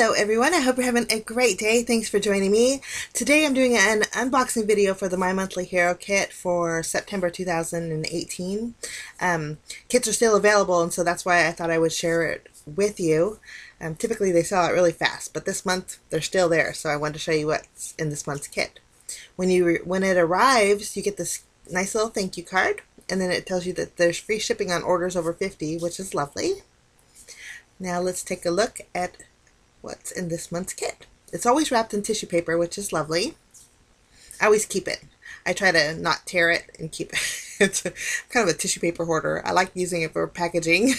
Hello everyone, I hope you're having a great day. Thanks for joining me. Today I'm doing an unboxing video for the My Monthly Hero kit for September 2018. Kits are still available, and so that's why I thought I would share it with you. Typically they sell out really fast, but this month they're still there, so I wanted to show you what's in this month's kit. When it arrives, you get this nice little thank you card, and then it tells you that there's free shipping on orders over 50, which is lovely. Now let's take a look at what's in this month's kit. It's always wrapped in tissue paper, which is lovely. I always keep it. I try to not tear it and keep it. It's kind of a tissue paper hoarder. I like using it for packaging.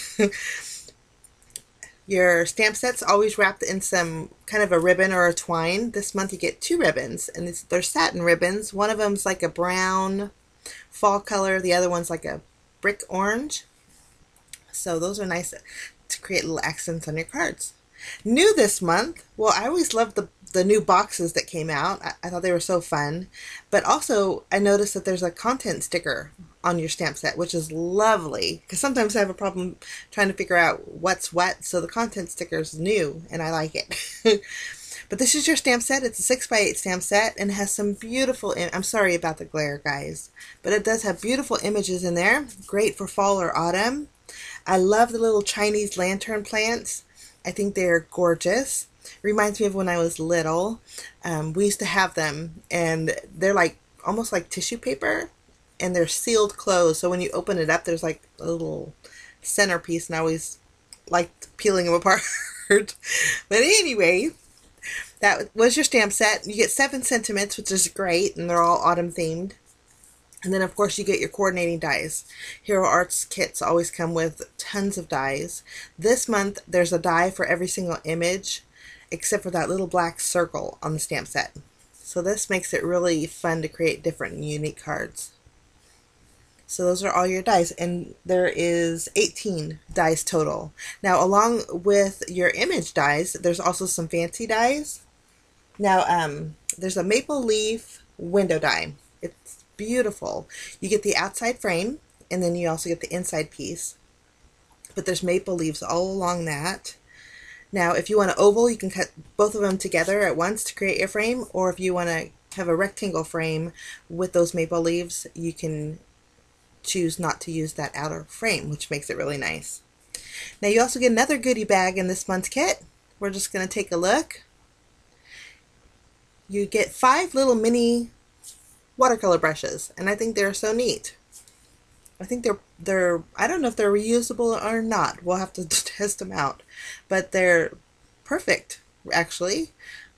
Your stamp set's always wrapped in some kind of a ribbon or a twine. This month you get 2 ribbons, and they're satin ribbons. One of them's like a brown fall color. The other one's like a brick orange. So those are nice to create little accents on your cards. New this month, well, I always loved the new boxes that came out. I thought they were so fun. But also, I noticed that there's a content sticker on your stamp set, which is lovely. Because sometimes I have a problem trying to figure out what's what. So the content sticker is new, and I like it. But this is your stamp set. It's a 6x8 stamp set, and it has some beautiful, I'm sorry about the glare, guys. But it does have beautiful images in there. Great for fall or autumn. I love the little Chinese lantern plants. I think they're gorgeous. Reminds me of when I was little. We used to have them, and they're like almost like tissue paper, and they're sealed closed. So when you open it up, there's like a little centerpiece, and I always liked peeling them apart. But anyway, that was your stamp set. You get 7 sentiments, which is great, and they're all autumn themed. And then, of course, you get your coordinating dies. Hero Arts kits always come with tons of dies. This month, there's a die for every single image, except for that little black circle on the stamp set. So this makes it really fun to create different and unique cards. So those are all your dies, and there is 18 dies total. Now, along with your image dies, there's also some fancy dies. Now, there's a maple leaf window die. It's beautiful. You get the outside frame, and then you also get the inside piece. But there's maple leaves all along that. Now, if you want an oval, you can cut both of them together at once to create your frame, or if you want to have a rectangle frame with those maple leaves, you can choose not to use that outer frame, which makes it really nice. Now, you also get another goodie bag in this month's kit. We're just going to take a look. You get 5 little mini watercolor brushes, and I think they're so neat. I think they're I don't know if they're reusable or not. We'll have to test them out, but they're perfect actually,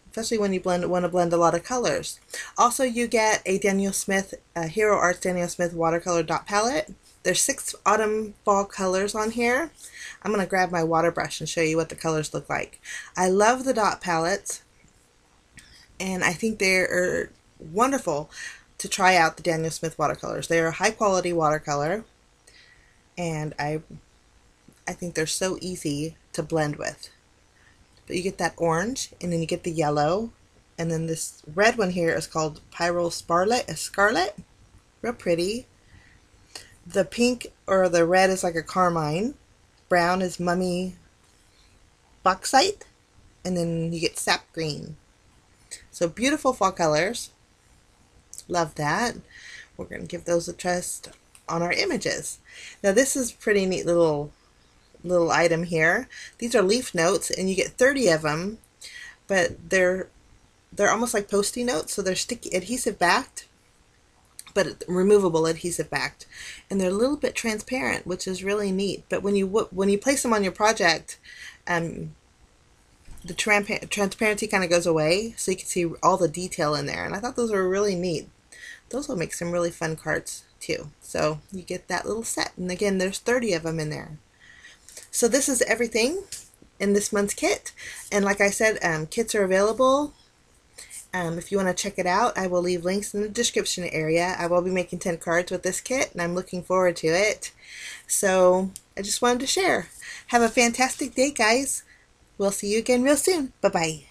especially when you want to blend a lot of colors. Also, you get a Hero Arts Daniel Smith watercolor dot palette. There's 6 autumn fall colors on here. I'm going to grab my water brush and show you what the colors look like. I love the dot palettes, and I think they're wonderful to try out the Daniel Smith watercolors. They are a high quality watercolor, and I think they're so easy to blend with. But you get that orange, and then you get the yellow, and then this red one here is called Pyrrole Scarlet. Real pretty. The pink or the red is like a carmine. Brown is Mummy Bauxite, and then you get sap green. So beautiful fall colors. Love that. We're going to give those a test on our images. Now this is a pretty neat little item here. These are leaf notes, and you get 30 of them, but they're almost like Post-it notes, so they're sticky adhesive backed, but removable adhesive backed, and they're a little bit transparent, which is really neat. But when you place them on your project, the transparency kind of goes away, so you can see all the detail in there, and I thought those were really neat. Those will make some really fun cards too. So you get that little set, and again, there's 30 of them in there. So this is everything in this month's kit, and like I said, kits are available. If you want to check it out, I will leave links in the description area. I will be making 10 cards with this kit, and I'm looking forward to it. So I just wanted to share. Have a fantastic day, guys. We'll see you again real soon. Bye-bye.